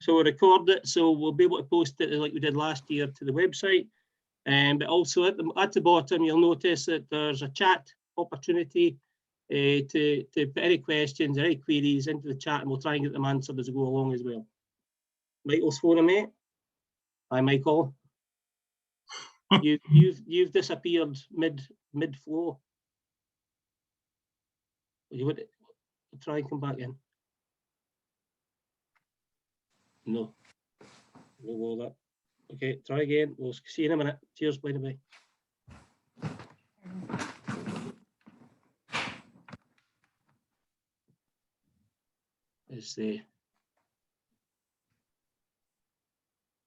So we'll record it, so we'll be able to post it like we did last year to the website. But also at the bottom, you'll notice that there's a chat opportunity to put any questions or any queries into the chat, and we'll try and get them answered as we go along as well. Michael's phoning me. Hi, Michael. You've disappeared mid flow. You would try and come back in. No. We'll go that. Okay, try again. We'll see you in a minute. Cheers, by the way.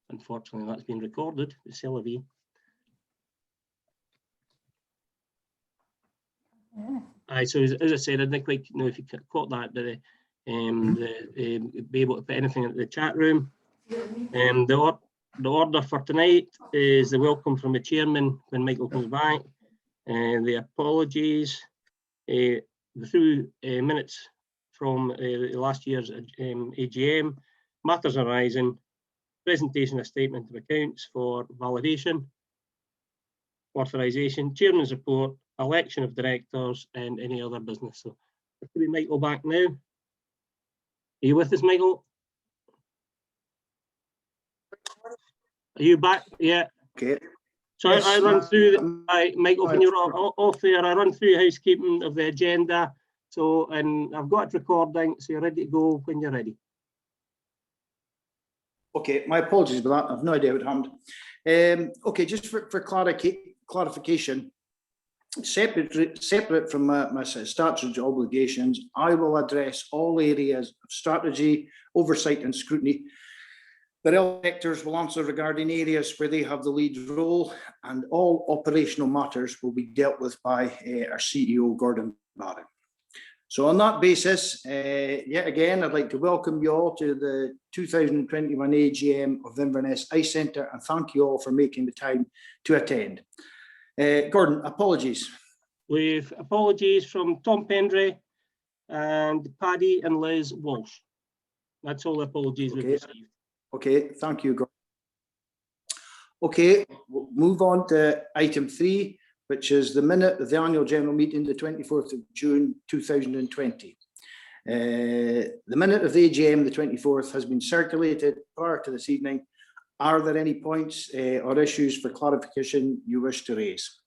Unfortunately, that's been recorded. It's LV. Aye, so as I said, I didn't quite know if you caught that, but be able to put anything into the chat room. The order for tonight is the welcome from the chairman when Michael comes back, and the apologies, the through minutes from last year's AGM, matters arising, presentation of statement of accounts for validation, authorisation, chairman's report, election of directors, and any other business. So, we Michael back now. Are you with us, Michael? Are you back? Yeah. Okay. So yes, I run through, Michael, when you're off there, I run through housekeeping of the agenda. So, and I've got it recording, so you're ready to go when you're ready. Okay, my apologies for that. I've no idea what happened. Okay, just for clarification, separate from my statutory obligations, I will address all areas of strategy, oversight and scrutiny. The directors will answer regarding areas where they have the lead role, and all operational matters will be dealt with by our CEO, Gordon Barron. So on that basis, yet again, I'd like to welcome you all to the 2021 AGM of Inverness Ice Centre, and thank you all for making the time to attend. Gordon, apologies. With apologies from Tom Pendry and Paddy and Liz Walsh. That's all the apologies we've received. Okay, thank you, Gordon. Okay, we'll move on to item 3, which is the minute of the annual general meeting, the 24th of June 2020. The minute of the AGM, the 24th, has been circulated prior to this evening. Are there any points or issues for clarification you wish to raise?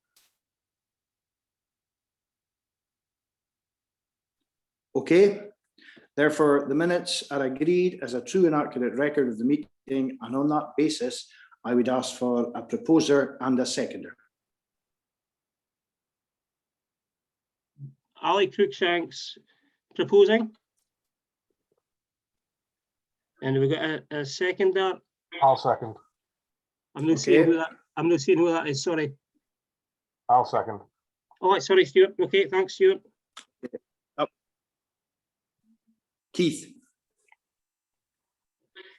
Okay, therefore the minutes are agreed as a true and accurate record of the meeting, and on that basis, I would ask for a proposer and a seconder. Ali Cruikshank's proposing. And we've got a seconder. I'll second. I'm not seeing who that. I'm not seeing who that is. Sorry. I'll second. Oh, sorry, Stuart. Okay, thanks, Stuart. Keith.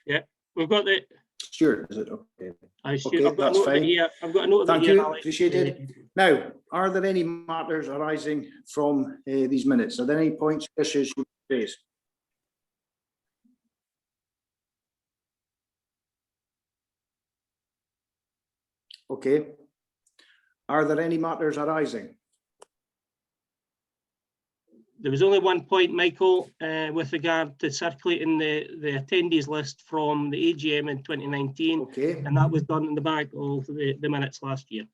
Yeah, we've got the. Stuart, is it? Okay. Okay, I've got a note of it here. I've got a note of Thank it here. you. Appreciate it. Now, are there any matters arising from these minutes? Are there any points, issues you raise? Okay. Are there any matters arising? There was only one point, Michael, with regard to circulating the attendees list from the AGM in 2019. Okay. And that was done in the back of the minutes last year.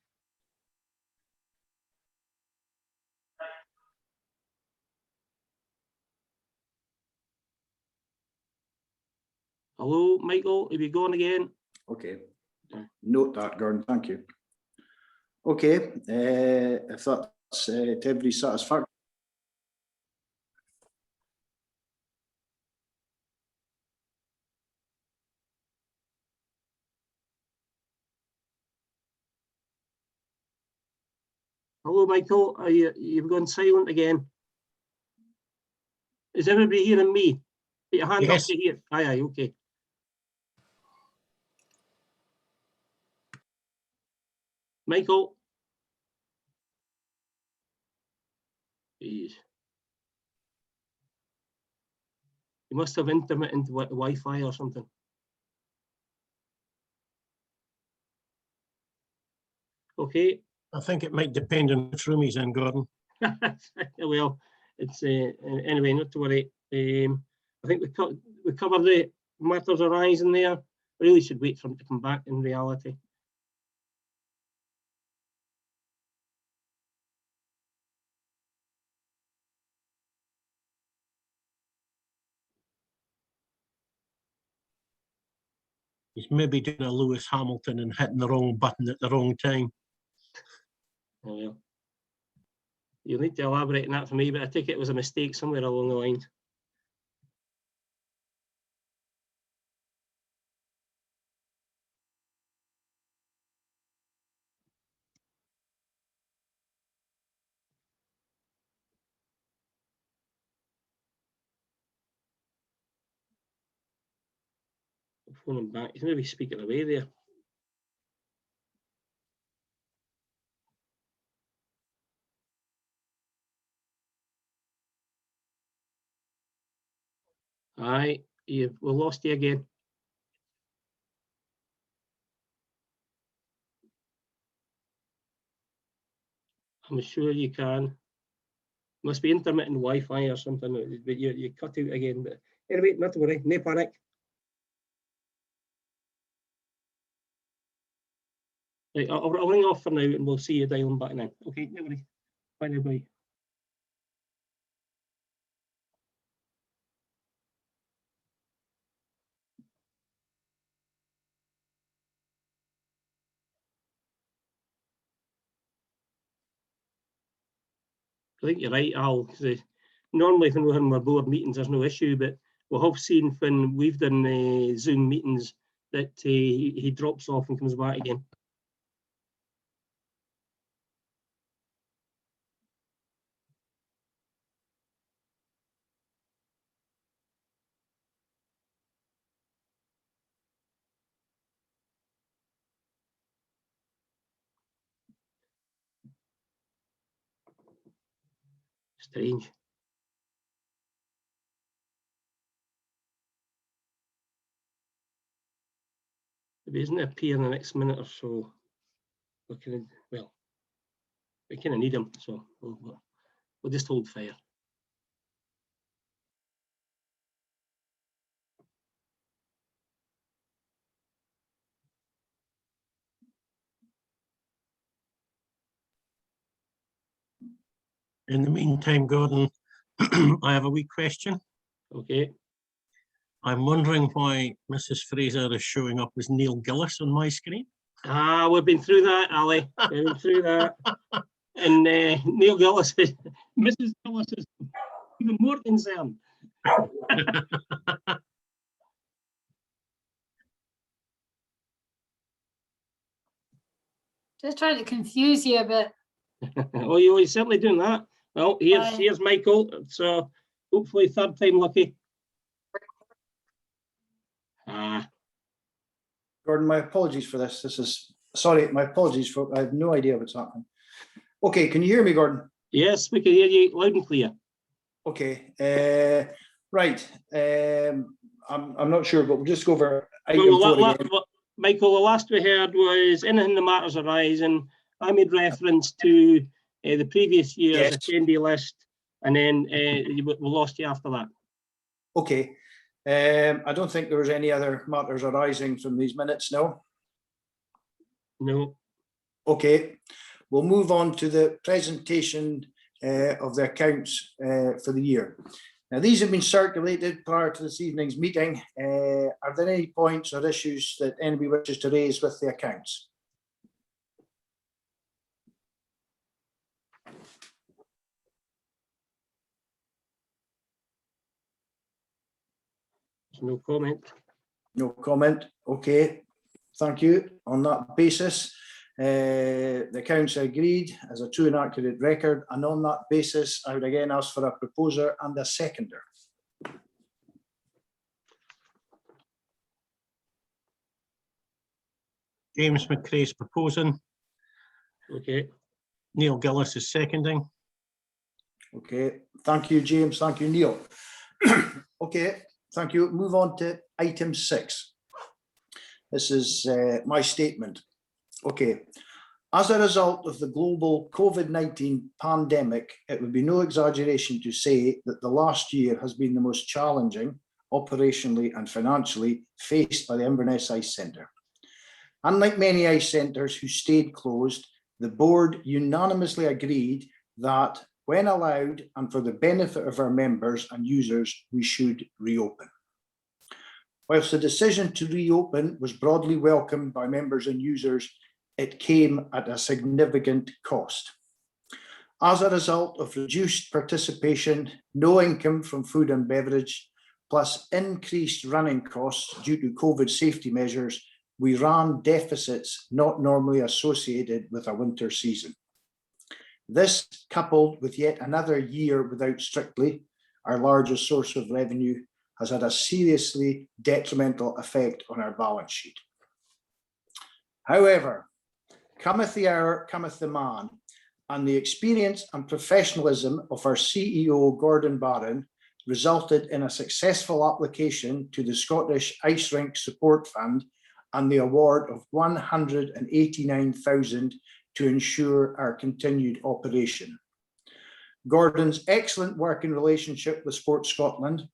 Hello, Michael, are we going again? Okay. Note that, Gordon. Thank you. Okay. If that's to everybody's satisfaction. Hello, Michael. You've gone silent again. Is everybody hearing me? Put your hand up to here. Aye, okay. Michael. Jeez. You must have intermittent Wi-Fi or something. Okay. I think it might depend on which room he's in, Gordon. Well, it's anyway, not to worry. I think we covered the matters arising there. We really should wait for him to come back in reality. He's maybe doing a Lewis Hamilton and hitting the wrong button at the wrong time. Oh, well. You'll need to elaborate on that for me, but I think it was a mistake somewhere along the line. I'll phone him back. He's maybe speaking away there. Aye, we lost you again. I'm sure you can. Must be intermittent Wi-Fi or something, but you cut out again. But anyway, not to worry, no panic. Right, I'll ring off for now and we'll see you dialing back now. Okay, no worries. Bye now, bye. I think you're right, Al, because normally when we're having our board meetings, there's no issue, but we have seen when we've done Zoom meetings that he drops off and comes back again. Strange. If he doesn't appear in the next minute or so, we kind of need him, so we'll just hold fire. In the meantime, Gordon, I have a wee question. Okay. I'm wondering why Mrs. Fraser is showing up as Neil Gillis on my screen. Ah, we've been through that, Ali. We've been through that. And Neil Gillis, Mrs. Gillis is even more concerned. Just trying to confuse you a bit. Oh, you're certainly doing that. Well, here's Michael. So hopefully third time lucky. Ah. Gordon, my apologies for this. Sorry, my apologies for, I have no idea what's happening. Okay, can you hear me, Gordon? Yes, we can hear you loud and clear. Okay, right. I'm not sure, but we'll just go over item Well, 4 again. Michael, the last we heard was anything the matters arising. I made reference to the previous year's attendee list, and then we lost you after that. Okay. I don't think there was any other matters arising from these minutes, no? No. Okay, we'll move on to the presentation of the accounts for the year. Now, these have been circulated prior to this evening's meeting. Are there any points or issues that anybody wishes to raise with the accounts? No comment. No comment. Okay, thank you. On that basis, the accounts are agreed as a true and accurate record, and on that basis, I would again ask for a proposer and a seconder. James McCrae is proposing. Okay. Neil Gillis is seconding. Okay, thank you, James. Thank you, Neil. Okay, thank you. Move on to item 6. This is my statement. Okay, As a result of the global COVID-19 pandemic, it would be no exaggeration to say that the last year has been the most challenging, operationally and financially, faced by the Inverness Ice Centre. Unlike many ice centres who stayed closed, the board unanimously agreed that when allowed and for the benefit of our members and users, we should reopen. Whilst the decision to reopen was broadly welcomed by members and users, it came at a significant cost. As a result of reduced participation, no income from food and beverage, plus increased running costs due to COVID safety measures, we ran deficits not normally associated with a winter season. This, coupled with yet another year without Strictly, our largest source of revenue, has had a seriously detrimental effect on our balance sheet. However, cometh the hour, cometh the man, and the experience and professionalism of our CEO, Gordon Barron, resulted in a successful application to the Scottish Ice Rink Support Fund and the award of $189,000 to ensure our continued operation. Gordon's excellent working relationship with Sport Scotland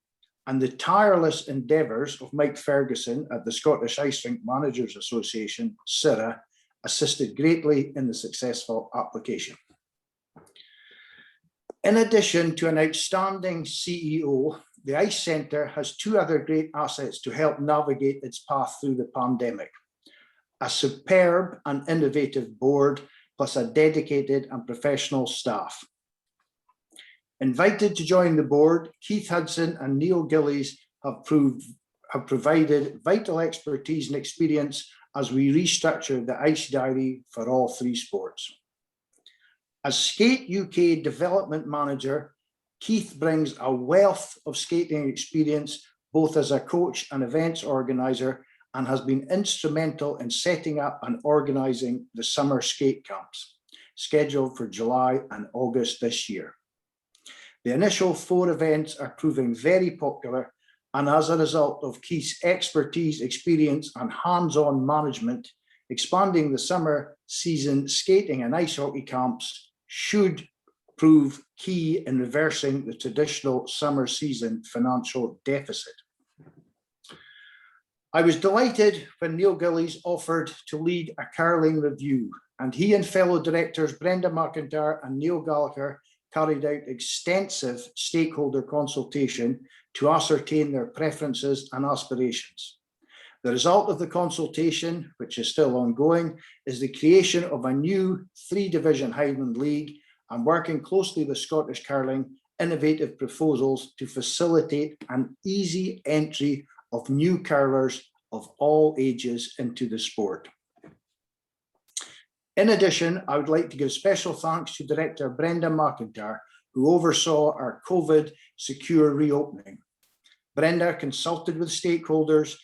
and the tireless endeavours of Mike Ferguson at the Scottish Ice Rink Managers Association, SIRA, assisted greatly in the successful application. In addition to an outstanding CEO, the Ice Centre has two other great assets to help navigate its path through the pandemic: a superb and innovative board, plus a dedicated and professional staff. Invited to join the board, Keith Hudson and Neil Gillies have provided vital expertise and experience as we restructure the Ice Diary for all three sports. As Skate UK Development Manager, Keith brings a wealth of skating experience, both as a coach and events organiser, and has been instrumental in setting up and organising the summer skate camps, scheduled for July and August this year. The initial 4 events are proving very popular, and as a result of Keith's expertise, experience and hands-on management, expanding the summer season skating and ice hockey camps should prove key in reversing the traditional summer season financial deficit. I was delighted when Neil Gillies offered to lead a curling review, and he and fellow directors Brenda McIntyre and Neil Gallagher carried out extensive stakeholder consultation to ascertain their preferences and aspirations. The result of the consultation, which is still ongoing, is the creation of a new 3-division Highland League and working closely with Scottish Curling, innovative proposals to facilitate an easy entry of new curlers of all ages into the sport. In addition, I would like to give special thanks to Director Brenda McIntyre, who oversaw our COVID secure reopening. Brenda consulted with stakeholders,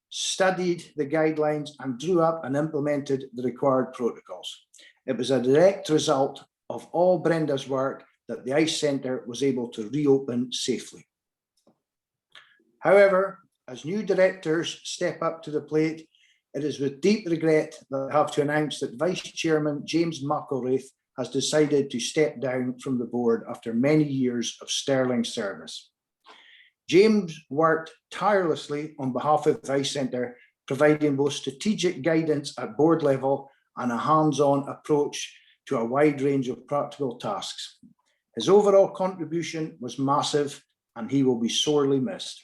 studied the guidelines and drew up and implemented the required protocols. It was a direct result of all Brenda's work that the Ice Centre was able to reopen safely. However, as new directors step up to the plate, it is with deep regret that I have to announce that Vice Chairman James McElraith has decided to step down from the board after many years of sterling service. James worked tirelessly on behalf of the Ice Centre, providing both strategic guidance at board level and a hands-on approach to a wide range of practical tasks. His overall contribution was massive, and he will be sorely missed.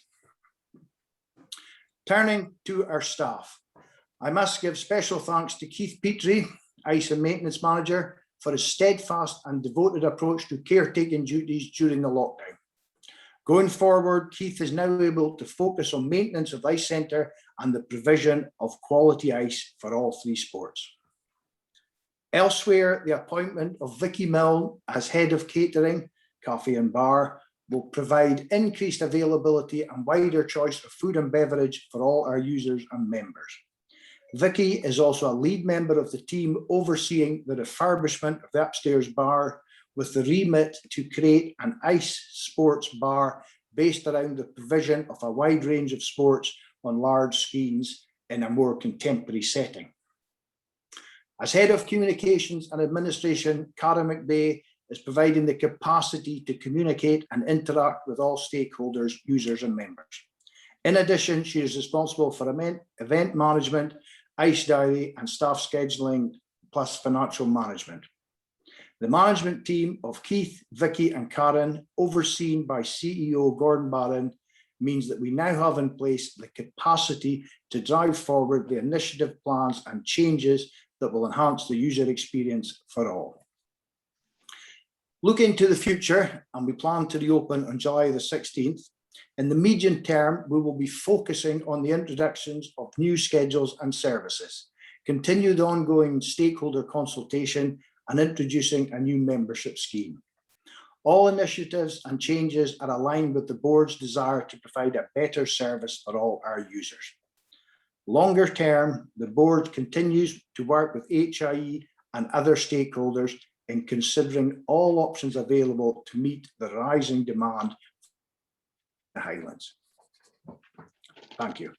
Turning to our staff, I must give special thanks to Keith Petrie, Ice and Maintenance Manager, for his steadfast and devoted approach to caretaking duties during the lockdown. Going forward, Keith is now able to focus on maintenance of the Ice Centre and the provision of quality ice for all 3 sports. Elsewhere, the appointment of Vicky Milne as Head of Catering, Cafe and Bar will provide increased availability and wider choice of food and beverage for all our users and members. Vicky is also a lead member of the team overseeing the refurbishment of the upstairs bar, with the remit to create an ice sports bar based around the provision of a wide range of sports on large screens in a more contemporary setting. As Head of Communications and Administration, Karen McBay is providing the capacity to communicate and interact with all stakeholders, users and members. In addition, she is responsible for event management, ICE diary and staff scheduling, plus financial management. The management team of Keith, Vicky and Karen, overseen by CEO Gordon Barron, means that we now have in place the capacity to drive forward the initiative plans and changes that will enhance the user experience for all. Looking to the future, and we plan to reopen on July the 16th, in the medium term, we will be focusing on the introductions of new schedules and services, continued ongoing stakeholder consultation, and introducing a new membership scheme. All initiatives and changes are aligned with the board's desire to provide a better service for all our users. Longer term, the board continues to work with HIE and other stakeholders in considering all options available to meet the rising demand in the Highlands. Thank you.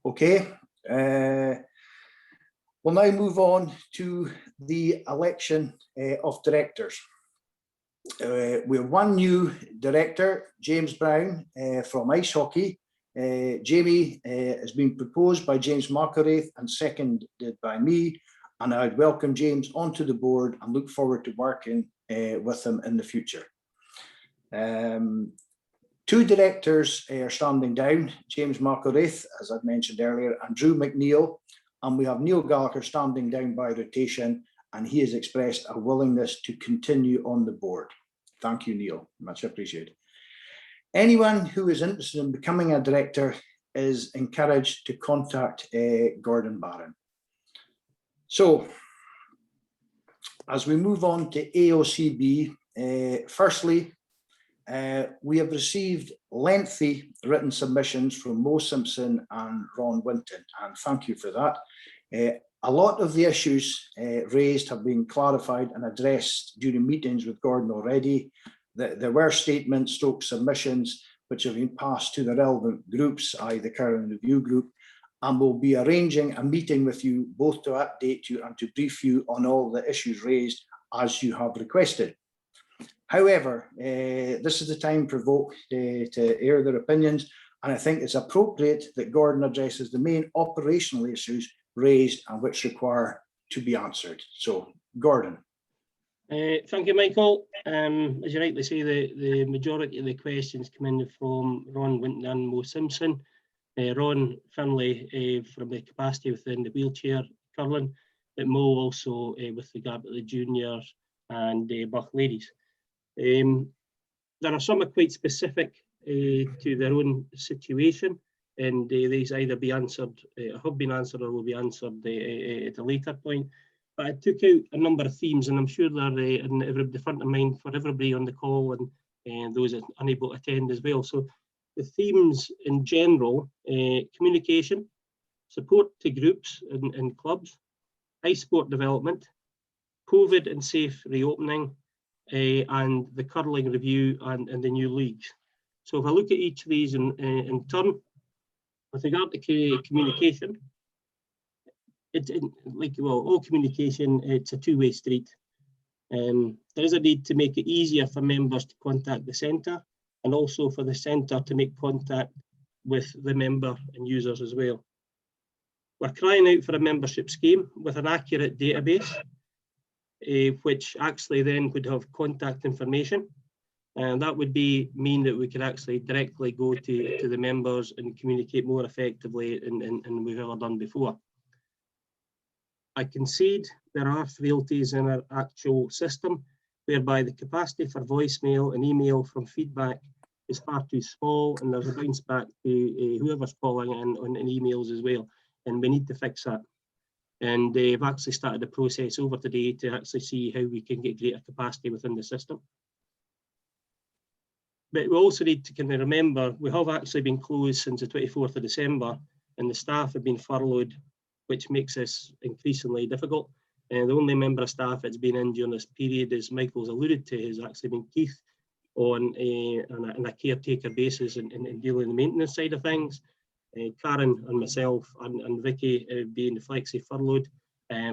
Okay, we'll now move on to the election of directors. We have one new director, James Brown from ice hockey. Jamie has been proposed by James Markerath and seconded by me, and I'd welcome James onto the board and look forward to working with him in the future. Two directors are standing down, James Markerath, as I've mentioned earlier, and Drew McNeil, and we have Neil Gallagher standing down by rotation, and he has expressed a willingness to continue on the board. Thank you, Neil, much appreciated. Anyone who is interested in becoming a director is encouraged to contact Gordon Barron. So, as we move on to AOCB, firstly, we have received lengthy written submissions from Mo Simpson and Ron Winton, and thank you for that. A lot of the issues raised have been clarified and addressed during meetings with Gordon already. There were statements, stroke submissions, which have been passed to the relevant groups, i.e. the current review group, and we'll be arranging a meeting with you both to update you and to brief you on all the issues raised as you have requested. However, this is the time for folk to air their opinions, and I think it's appropriate that Gordon addresses the main operational issues raised and which require to be answered. So, Gordon. Thank you, Michael. As you rightly say, the majority of the questions come in from Ron Winton and Mo Simpson. Ron Finlay from the capacity within the wheelchair curling, but Mo also with regard to the juniors and Buck ladies. There are some quite specific to their own situation, and these either be answered, have been answered, or will be answered at a later point. But I took out a number of themes, and I'm sure they're in the front of mind for everybody on the call and those that are unable to attend as well. So the themes in general: communication, support to groups and clubs, ice sport development, COVID and safe reopening, and the curling review and the new leagues. So if I look at each of these in turn, with regard to communication, all communication, it's a two-way street. There is a need to make it easier for members to contact the centre, and also for the centre to make contact with the member and users as well. We're crying out for a membership scheme with an accurate database, which actually then would have contact information, and that would mean that we could actually directly go to the members and communicate more effectively than we've ever done before. I concede there are frailties in our actual system, whereby the capacity for voicemail and email from feedback is far too small, and there's a bounce back to whoever's calling in on emails as well, and we need to fix that. And they've actually started the process over today to actually see how we can get greater capacity within the system. But we also need to kind of remember, we have actually been closed since the 24th of December, and the staff have been furloughed, which makes this increasingly difficult. And the only member of staff that's been in during this period, as Michael's alluded to, has actually been Keith on a caretaker basis in dealing with the maintenance side of things. Karen and myself and Vicky being flexi furloughed,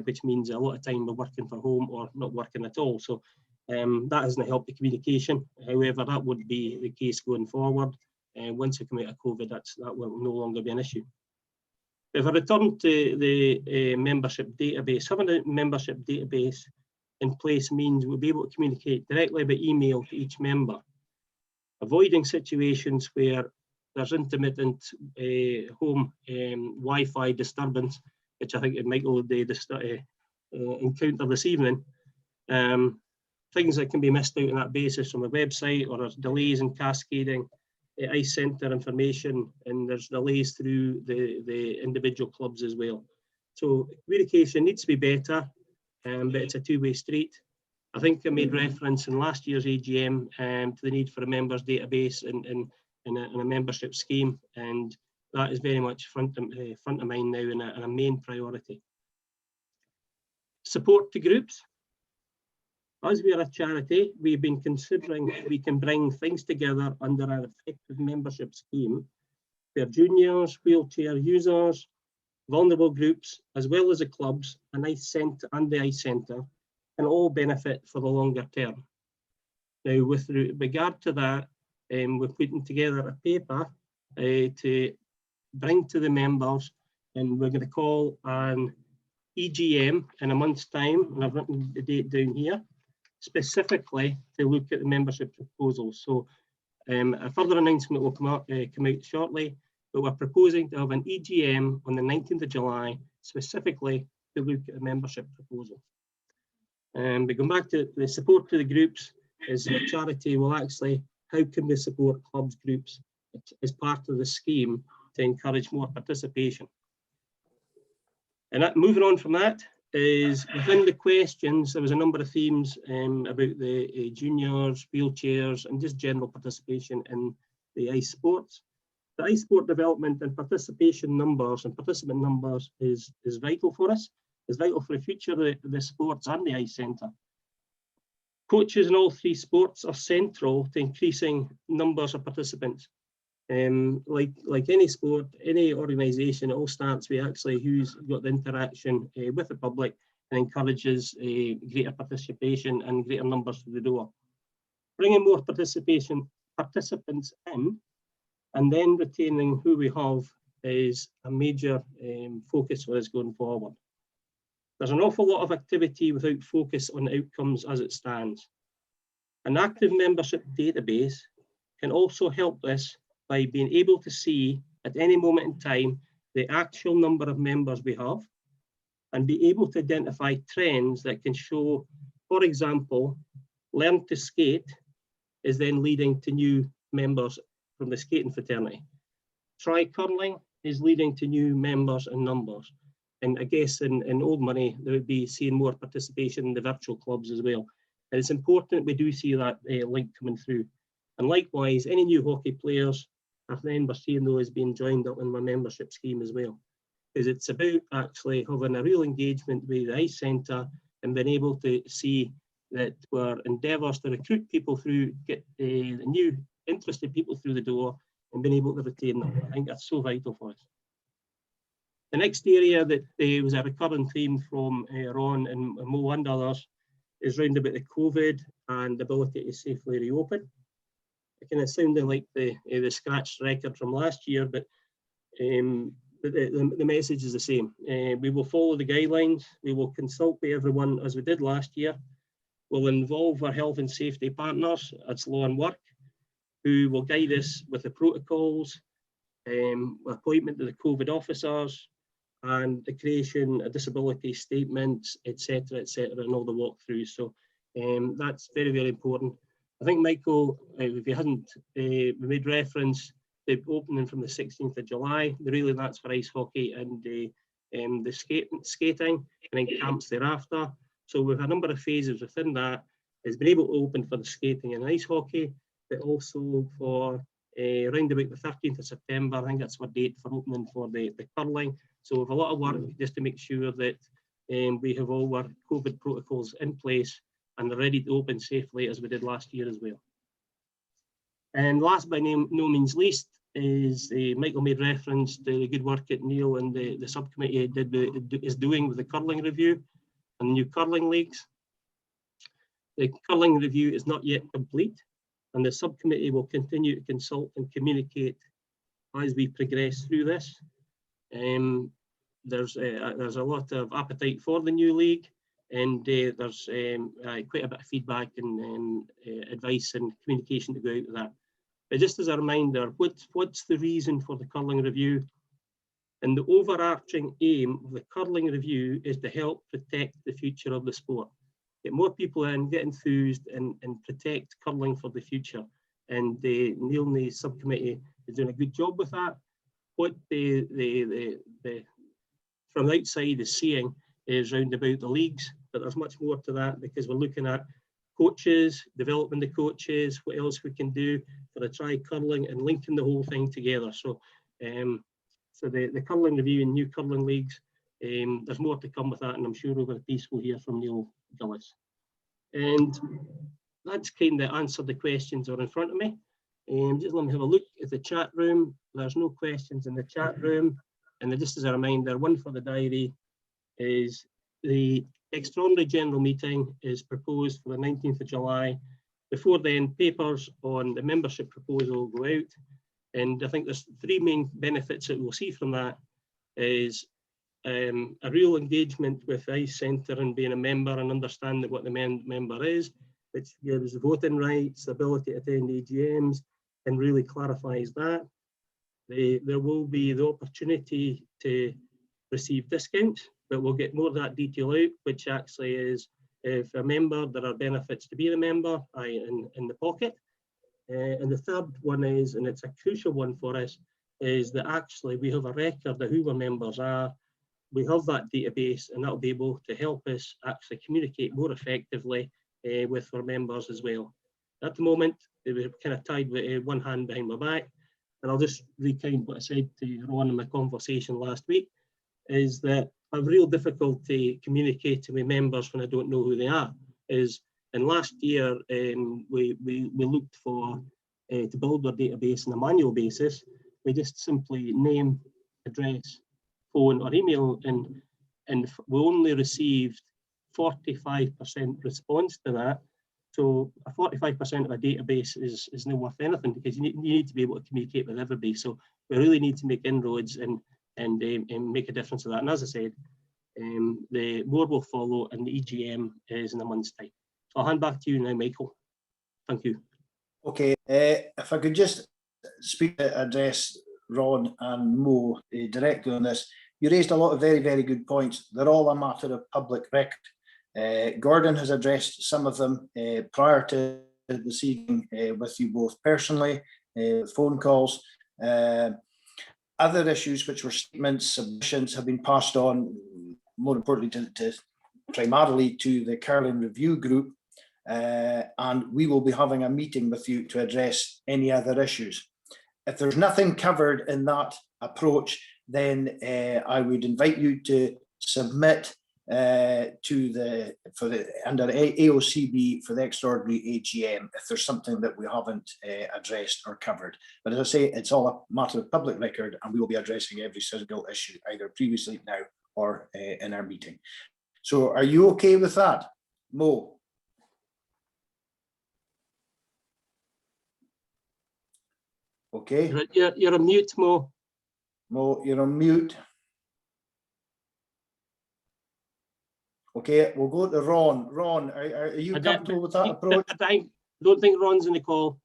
which means a lot of time we're working from home or not working at all. So that hasn't helped the communication. However, that would be the case going forward. Once we come out of COVID, that will no longer be an issue. If I return to the membership database, having a membership database in place means we'll be able to communicate directly by email to each member, avoiding situations where there's intermittent home Wi-Fi disturbance, which I think Michael would encounter this evening. Things that can be missed out on that basis from a website, or there's delays in cascading ice centre information, and there's delays through the individual clubs as well. So communication needs to be better, but it's a two-way street. I think I made reference in last year's AGM to the need for a members database in a membership scheme, and that is very much front of mind now and a main priority. Support to groups. As we are a charity, we've been considering we can bring things together under an effective membership scheme where juniors, wheelchair users, vulnerable groups, as well as the clubs, and the ice centre can all benefit for the longer term. Now, with regard to that, we're putting together a paper to bring to the members, and we're going to call an AGM in a month's time, and I've written the date down here, specifically to look at the membership proposals. So a further announcement will come out shortly, but we're proposing to have an AGM on the 19th of July, specifically to look at a membership proposal. But going back to the support to the groups, is a charity will actually, how can we support clubs, groups as part of the scheme to encourage more participation? And moving on from that is within the questions, there was a number of themes about the juniors, wheelchairs, and just general participation in the ice sports. The ice sport development and participation numbers and participant numbers is vital for us. It's vital for the future of the sports and the ice centre. Coaches in all three sports are central to increasing numbers of participants. Like any sport, any organisation, it all starts with actually who's got the interaction with the public and encourages greater participation and greater numbers through the door. Bringing more participants in and then retaining who we have is a major focus for us going forward. There's an awful lot of activity without focus on outcomes as it stands. An active membership database can also help this by being able to see at any moment in time the actual number of members we have and be able to identify trends that can show, for example, learn to skate is then leading to new members from the skating fraternity. Try curling is leading to new members and numbers. And I guess in old money, there would be seeing more participation in the virtual clubs as well. And it's important we do see that link coming through. And likewise, any new hockey players, I then we're seeing those being joined up in my membership scheme as well. Because it's about actually having a real engagement with the ice centre and being able to see that we're endeavours to recruit people through, get new interested people through the door and being able to retain them. I think that's so vital for us. The next area that was a recurring theme from Ron and Mo and others is round about the COVID and the ability to safely reopen. It kind of sounded like the scratched record from last year, but the message is the same. We will follow the guidelines. We will consult with everyone as we did last year. We'll involve our health and safety partners, that's Law and Work, who will guide us with the protocols, appointment of the COVID officers, and the creation of disability statements, etc., and all the walkthroughs. So that's very, very important. I think, Michael, if you hadn't, we made reference to opening from the 16th of July. Really, that's for ice hockey and the skating, and then camps thereafter. So we've a number of phases within that. It's been able to open for the skating and ice hockey, but also for around about the 13th of September. I think that's our date for opening for the curling. So we have a lot of work just to make sure that we have all our COVID protocols in place and are ready to open safely as we did last year as well. And last but no means least, is Michael made reference to the good work that Neil and the subcommittee is doing with the curling review and new curling leagues. The curling review is not yet complete, and the subcommittee will continue to consult and communicate as we progress through this. There's a lot of appetite for the new league, and there's quite a bit of feedback and advice and communication to go out of that. But just as a reminder, what's the reason for the curling review? And the overarching aim of the curling review is to help protect the future of the sport. Get more people in, get enthused, and protect curling for the future. And Neil and the subcommittee is doing a good job with that. What from outside is seeing is round about the leagues, but there's much more to that because we're looking at coaches, developing the coaches, what else we can do for the try curling and linking the whole thing together. So, so the curling review and new curling leagues, there's more to come with that, and I'm sure over a piece we'll hear from Neil Gillis. And that's kind of answered the questions that are in front of me. Just let me have a look at the chat room. There's no questions in the chat room. And just as a reminder, one for the diary is the extraordinary general meeting is proposed for the 19th of July. Before then, papers on the membership proposal go out. And I think there's three main benefits that we'll see from that is a real engagement with the ICE Centre and being a member and understanding what the member is, which gives the voting rights, the ability to attend AGMs, and really clarifies that. There will be the opportunity to receive discounts, but we'll get more of that detail out, which actually is if a member, there are benefits to being a member in the pocket. And the third one is, and it's a crucial one for us, is that actually we have a record of who our members are. We have that database, and that'll be able to help us actually communicate more effectively with our members as well. At the moment, we're kind of tied with one hand behind my back, and I'll just recount what I said to Ron in my conversation last week, is that I have real difficulty communicating with members when I don't know who they are. And last year, we looked for to build our database on a manual basis. We just simply name, address, phone or email, and we only received 45% response to that. So a 45% of a database is not worth anything because you need to be able to communicate with everybody. So we really need to make inroads and make a difference to that. And as I said, the more will follow, and the EGM is in a month's time. So I'll hand back to you now, Michael. Thank you. Okay, if I could just address Ron and Mo directly on this. You raised a lot of very, very good points. They're all a matter of public record. Gordon has addressed some of them prior to this evening with you both personally, phone calls. Other issues which were statements, submissions have been passed on, more importantly primarily to the curling review group, and we will be having a meeting with you to address any other issues. If there's nothing covered in that approach, then I would invite you to submit under AOCB for the extraordinary AGM if there's something that we haven't addressed or covered. But as I say, it's all a matter of public record, and we will be addressing every single issue either previously now or in our meeting. So are you okay with that, Mo? Okay. You're on mute, Mo. Mo, you're on mute. Okay, we'll go to Ron. Ron, are you comfortable with that approach? I don't think Ron's in the call.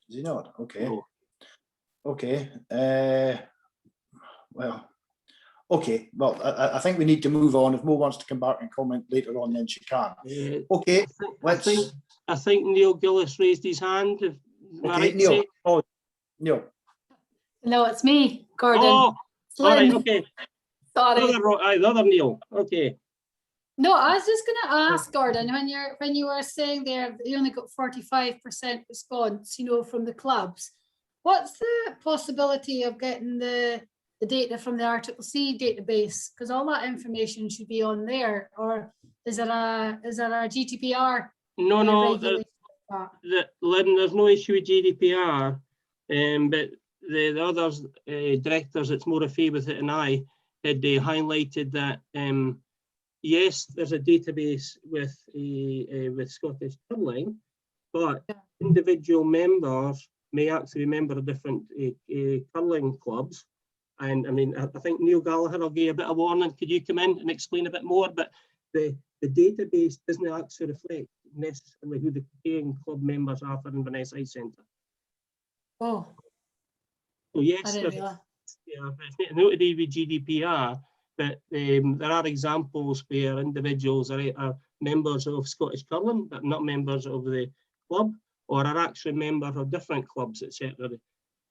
Is he not? Okay. No. Okay. Well, okay. Well, I think we need to move on. If Mo wants to come back and comment later on, then she can. Okay. I think Neil Gillis raised his hand. Okay, Neil. Oh, Neil. no, it's me, Gordon. Oh, sorry. Lynn. Okay. Sorry. The other Neil. Okay. No, I was just going to ask Gordon, when you were saying there you only got 45% response, from the clubs. What's the possibility of getting the data from the Article C database? Because all that information should be on there, or is it a GDPR? No, Lynn, there's no issue with GDPR, but the others directors that's more afraid with it than I had highlighted that yes, there's a database with Scottish Curling, but individual members may actually be a member of different curling clubs. And I mean, I think Neil Gallagher will give you a bit of warning. Could you come in and explain a bit more? But the database doesn't actually reflect necessarily who the paying club members are for Inverness Ice Centre. Oh, So I yes, didn't realise. yeah, it's not to do with GDPR, but there are examples where individuals are members of Scottish Curling, but not members of the club, or are actually members of different clubs, etc.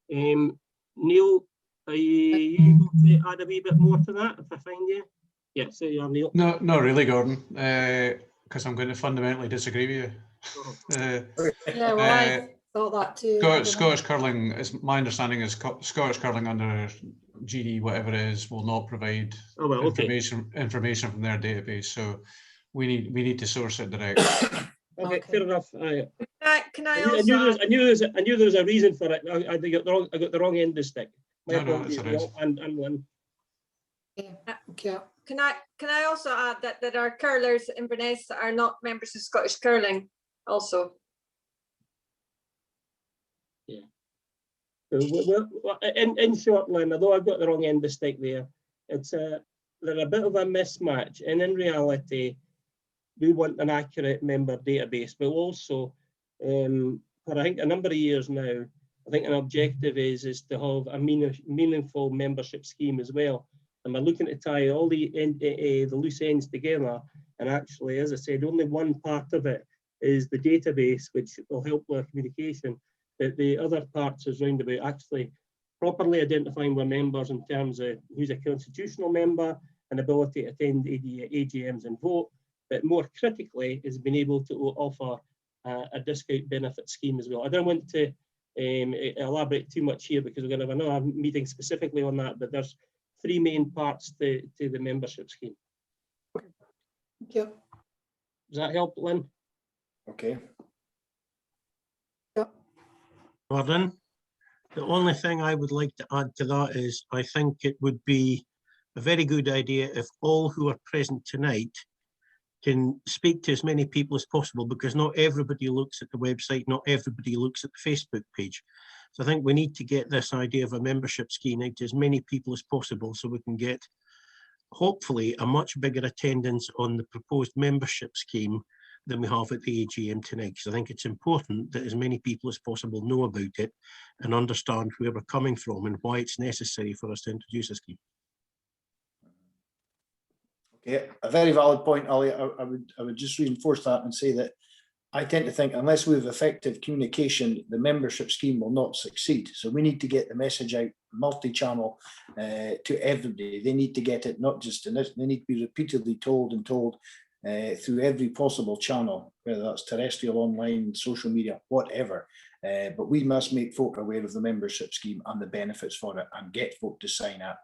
Neil, are you able to add a wee bit more to that if I find you? Yeah, so you are, Neil. No, not really, Gordon, because I'm going to fundamentally disagree with you. Yeah, well, I thought that too. I don't know. Scottish Curling, is my understanding is Scottish Curling under GD, whatever it is, will not provide Oh, well, okay. information from their database. So we need to source it direct. Okay, Okay. fair enough. Can I I knew also? there was a reason for it. I got the wrong end of the stick. My No, apologies, it's all right. Neil and Lynn. Yeah, okay. Can I also add that our curlers in Inverness are not members of Scottish Curling also? So, well, in short, Lynn, although I've got the wrong end of the stick there, it's they're a bit of a mismatch, and in reality, we want an accurate member database, but also for I think a number of years now, I think an objective is to have a meaningful membership scheme as well. And we're looking to tie all the loose ends together. And actually, as I said, only one part of it is the database, which will help with communication. But the other parts is round about actually properly identifying our members in terms of who's a constitutional member and ability to attend AGMs and vote. But more critically, is being able to offer a discount benefit scheme as well. I don't want to elaborate too much here because we're going to have another meeting specifically on that, but there's three main parts to the membership scheme. Thank you. Does that help, Lynn? Okay. Gordon, the only thing I would like to add to that is I think it would be a very good idea if all who are present tonight can speak to as many people as possible, because not everybody looks at the website, not everybody looks at the Facebook page. So I think we need to get this idea of a membership scheme out to as many people as possible so we can get, hopefully, a much bigger attendance on the proposed membership scheme than we have at the AGM tonight. Because I think it's important that as many people as possible know about it and understand where we're coming from and why it's necessary for us to introduce a scheme. Okay, a very valid point, Ali. I would just reinforce that and say that I tend to think unless we have effective communication, the membership scheme will not succeed. So we need to get the message out multi-channel to everybody. They need to get it not just in this, they need to be repeatedly told through every possible channel, whether that's terrestrial, online, social media, whatever. But we must make folk aware of the membership scheme and the benefits for it and get folk to sign up.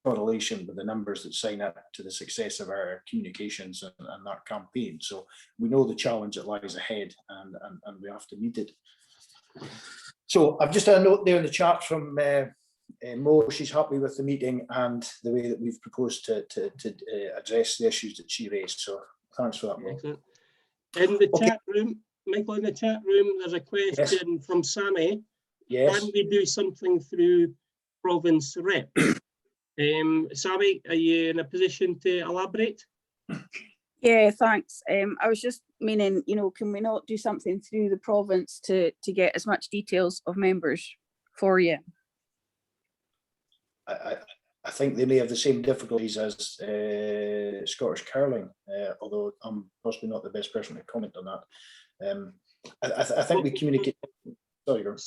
Correlation with the numbers that sign up to the success of our communications and our campaign. So we know the challenge that lies ahead and we have to meet it. So I've just had a note there in the chat from Mo. She's happy with the meeting and the way that we've proposed to address the issues that she raised. So thanks for that, Mo. Excellent. In the chat room, Michael, in the chat room, there's a question from Sammy. Yes. Can we do something through province rep? Sammy, are you in a position to elaborate? Yeah, thanks. I was just meaning, can we not do something through the province to get as much details of members for you? I think they may have the same difficulties as Scottish Curling, although I'm possibly not the best person to comment on that. I think we communicate. Sorry, girl.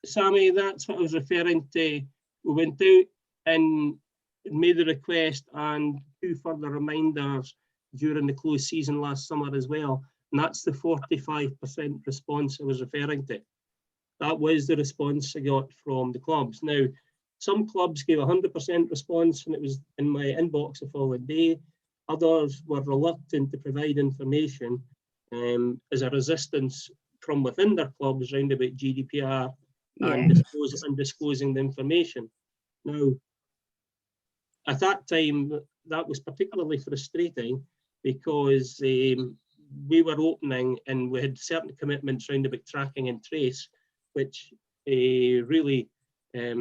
Sammy, that's what I was referring to. We went out and made the request and 2 further reminders during the closed season last summer as well. And that's the 45% response I was referring to. That was the response I got from the clubs. Now, some clubs gave 100% response and it was in my inbox the following day. Others were reluctant to provide information as a resistance from within their clubs around about GDPR and disclosing the information. Now, at that time, that was particularly frustrating because we were opening and we had certain commitments around about tracking and trace, which really had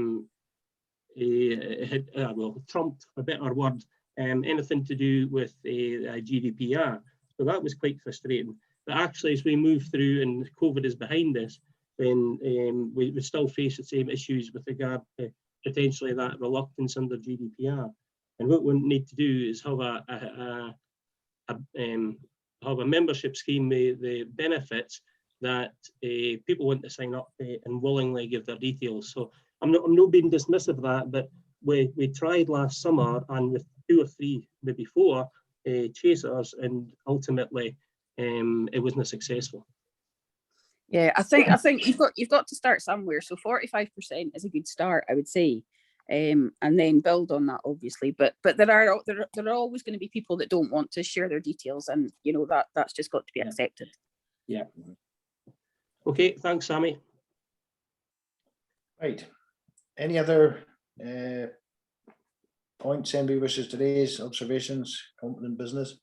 well, trumped, a better word, anything to do with GDPR. So that was quite frustrating. But actually, as we move through and COVID is behind us, then we still face the same issues with regard to potentially that reluctance under GDPR. And what we need to do is have a membership scheme with the benefits that people want to sign up and willingly give their details. So I'm not being dismissive of that, but we tried last summer and with 2 or 3, maybe 4 chasers, and ultimately it wasn't successful. Yeah, I think you've got to start somewhere. So 45% is a good start, I would say, and then build on that, obviously. But there are always going to be people that don't want to share their details, and you know that's just got to be accepted. Yeah. Okay. Thanks, Sammy. Right. Any other points anybody wishes to raise, observations, competent business?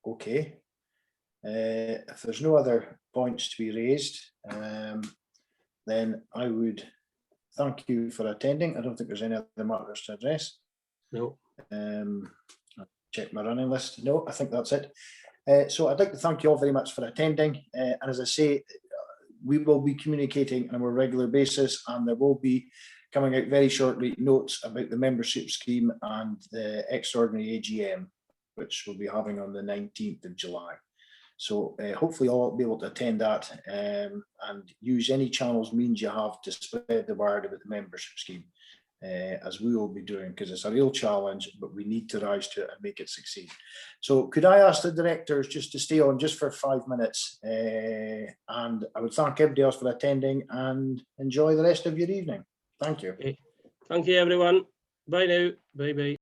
Okay. If there's no other points to be raised, then I would thank you for attending. I don't think there's any other matters to address. No. I'll check my running list. No, I think that's it. So I'd like to thank you all very much for attending. And as I say, we will be communicating on a more regular basis, and there will be coming out very shortly notes about the membership scheme and the extraordinary AGM, which we'll be having on the 19th of July. So hopefully all will be able to attend that and use any channels means you have to spread the word about the membership scheme, as we will be doing, because it's a real challenge, but we need to rise to it and make it succeed. So could I ask the directors just to stay on just for 5 minutes, and I would thank everybody else for attending, and enjoy the rest of your evening. Thank you. Okay. Thank you, everyone. Bye now. Bye bye.